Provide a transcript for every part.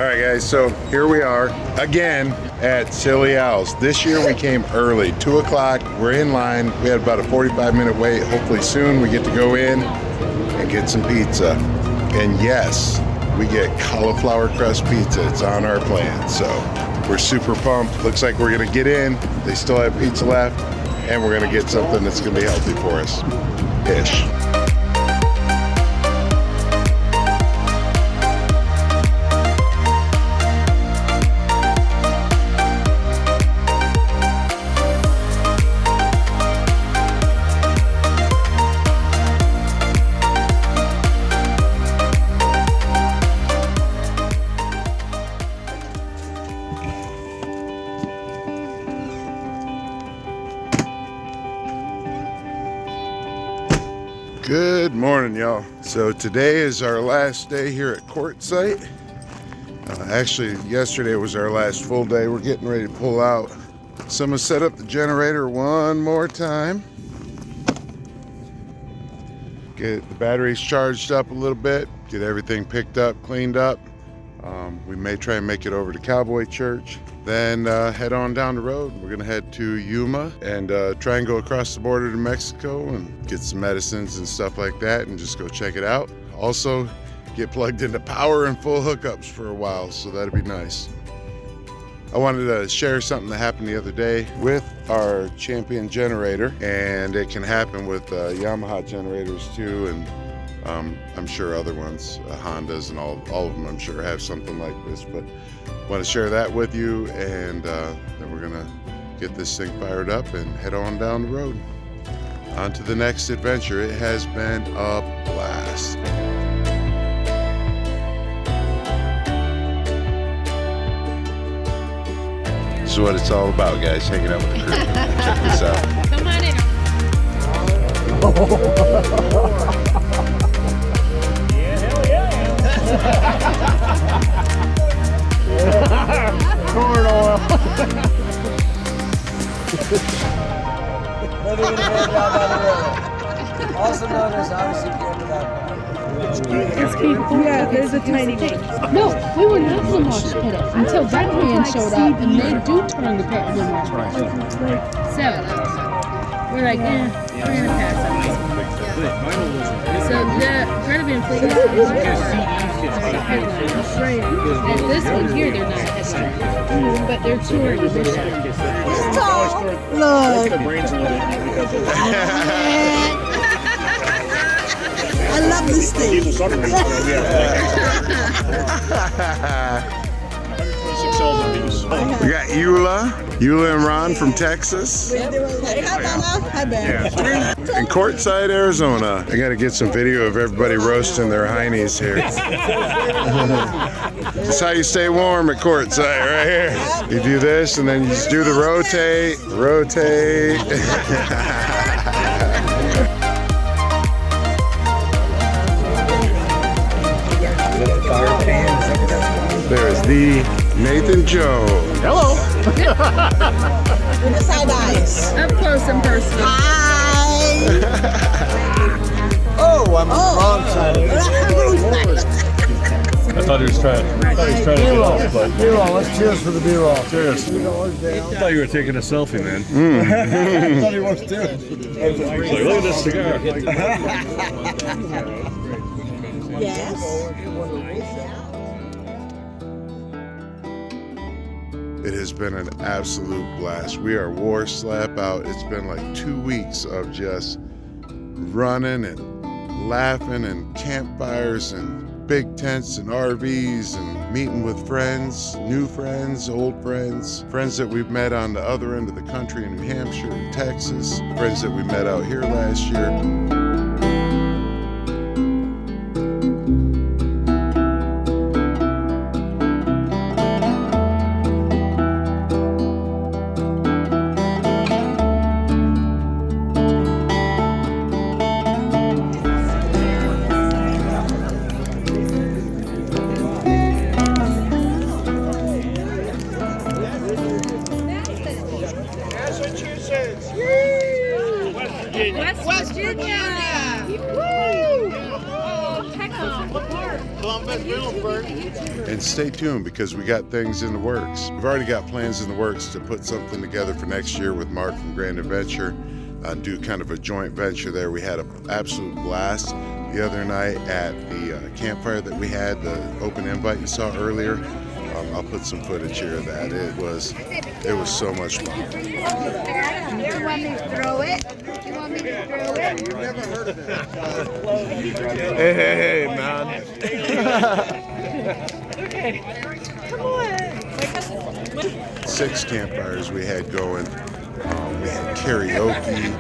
right, guys, so here we are again at Silly Owls. This year we came early, 2 o'clock. We're in line. We had about a 45-minute wait. Hopefully soon we get to go in and get some pizza. And yes, we get cauliflower crust pizza. It's on our plan, so we're super pumped. Looks like we're gonna get in. They still have pizza left, and we're gonna get something that's gonna be healthy for us. Ish. Good morning, y'all. So today is our last day here at Quartzsite. Actually, yesterday was our last full day. We're getting ready to pull out. So I'm gonna set up the generator one more time. Get the batteries charged up a little bit. Get everything picked up, cleaned up. We may try and make it over to Cowboy Church. Then head on down the road. We're gonna head to Yuma and try and go across the border to Mexico and get some medicines and stuff like that and just go check it out. Also, get plugged into power and full hookups for a while, so that'd be nice. I wanted to share something that happened the other day with our Champion generator, and it can happen with Yamaha generators too, and I'm sure other ones, Hondas and all of them, I'm sure have something like this, but I want to share that with you, and then we're gonna get this thing fired up and head on down the road. On to the next adventure. It has been a blast. This is what it's all about, guys, hanging out with the crew. Check this out. Come on in. Corn oil. Living in a van down by the river. Also known as obviously Canada. Yeah, there's a tiny thing. No, we were not in the mosh pit until that man showed up, and they do turn the pit in the mosh pit. So we're like, we're gonna pass on this one. So the Greta Van Fleet is and this one here, they're not history, but they're touring edition. It's tall. Look. I love this thing. We got Eula and Ron from Texas. Hi, Mama. Hi, Ben. In Quartzite, Arizona. I gotta get some video of everybody roasting their heinies here. That's how you stay warm at Quartzite, right here. You do this, and then you just do the rotate. There's the Nathan Joe. Hello. With the side eyes. Up close and personal. Hi. Oh, I'm on the wrong side of it. I thought he was trying to get off, but B-roll, let's cheers for the B-roll. cheers. I thought you were taking a selfie, man. I thought he was too. Like, look at this cigar. Yes. It has been an absolute blast. We are war slap out. It's been like 2 weeks of just running and laughing and campfires and big tents and RVs and meeting with friends, new friends, old friends, friends that we've met on the other end of the country in New Hampshire and Texas, friends that we met out here last year. West Virginia. stay tuned because we got things in the works. We've already got plans in the works to put something together for next year with Mark from Grand Adventure, do kind of a joint venture there. We had an absolute blast the other night at the campfire that we had, the open invite you saw earlier. I'll put some footage here of that. It was so much fun. You want me to throw it? You want me to throw it? You've never heard of it. Hey, man. Come on. 6 campfires we had going. We had karaoke.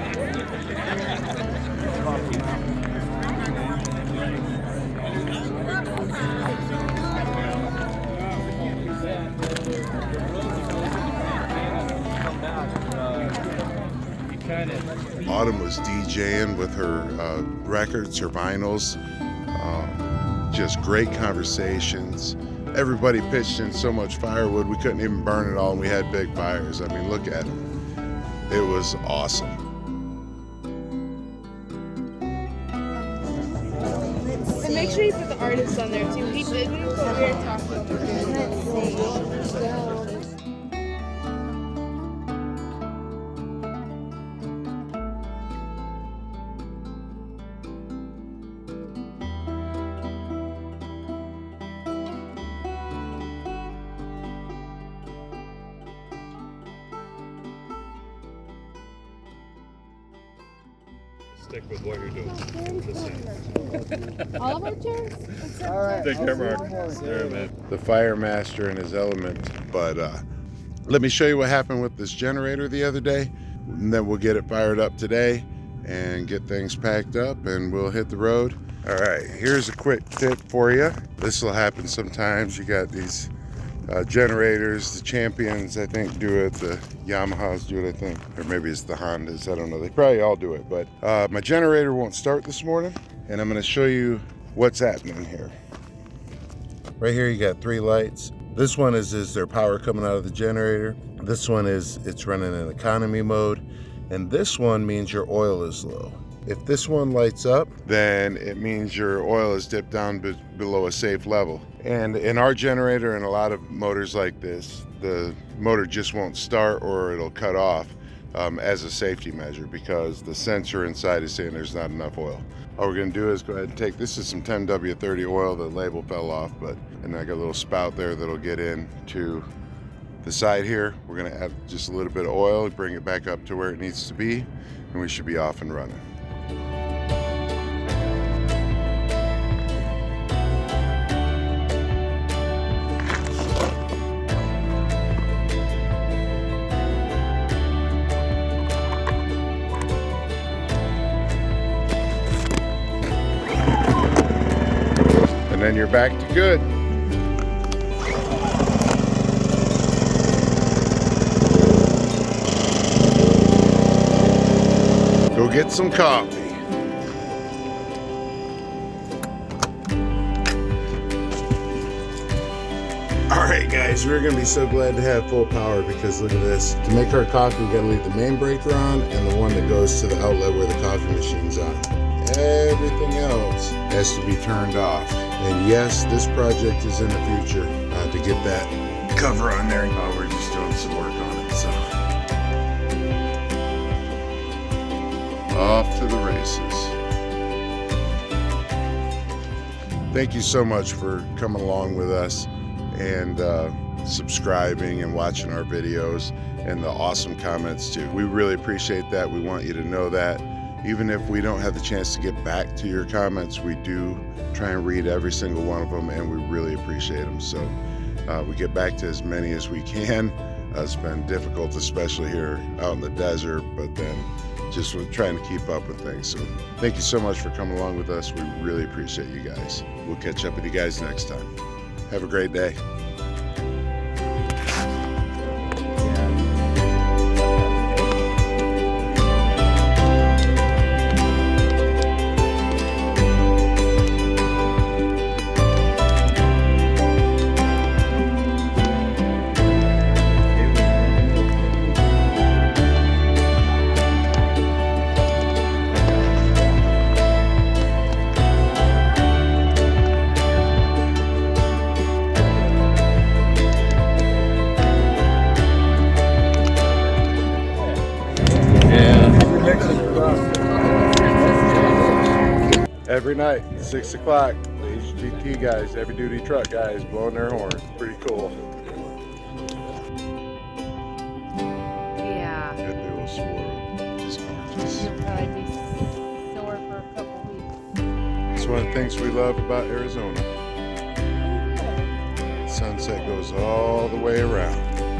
Autumn was DJing with her records, her vinyls. Just great conversations. Everybody pitched in so much firewood, we couldn't even burn it all, and we had big fires. I mean, look at it. It was awesome. And make sure you put the artist on there too. He didn't, but we were talking about it. Stick with what you're doing. All of our chairs? All right. Take care, Mark. All right, man. The fire master in his element. But let me show you what happened with this generator the other day. And then we'll get it fired up today and get things packed up and we'll hit the road. All right, here's a quick tip for you. This will happen sometimes. You got these generators, the Champions, I think, do it. The Yamahas do it, I think. Or maybe it's the Hondas, I don't know. They probably all do it. But my generator won't start this morning, and I'm gonna show you what's happening here. Right here, you got 3 lights. This one is their power coming out of the generator. This one is it's running in economy mode. And this one means your oil is low. If this one lights up, then it means your oil is dipped down below a safe level. And in our generator and a lot of motors like this, the motor just won't start or it'll cut off as a safety measure because the sensor inside is saying there's not enough oil. All we're gonna do is go ahead and take, this is some 10W30 oil, the label fell off, and I got a little spout there that'll get in to the side here. We're gonna add just a little bit of oil, bring it back up to where it needs to be, and we should be off and running. And then you're back to good. Go get some coffee. All right, guys, we're gonna be so glad to have full power because look at this. To make our coffee, we gotta leave the main breaker on and the one that goes to the outlet where the coffee machine's on. Everything else has to be turned off. And yes, this project is in the future to get that cover on there. We're just doing some work on it, so. Off to the races. Thank you so much for coming along with us and subscribing and watching our videos and the awesome comments too. We really appreciate that. We want you to know that. Even if we don't have the chance to get back to your comments, we do try and read every single one of them, and we really appreciate them. So we get back to as many as we can. It's been difficult, especially here out in the desert, but then just trying to keep up with things. So thank you so much for coming along with us. We really appreciate you guys. We'll catch up with you guys next time. Have a great day. every night, 6 o'clock, the HGT guys, heavy duty truck guys, blowing their horn. Pretty cool. Yeah. Got the old swirl. Just gorgeous. You'll probably be sore for a couple weeks. It's one of the things we love about Arizona. Sunset goes all the way around.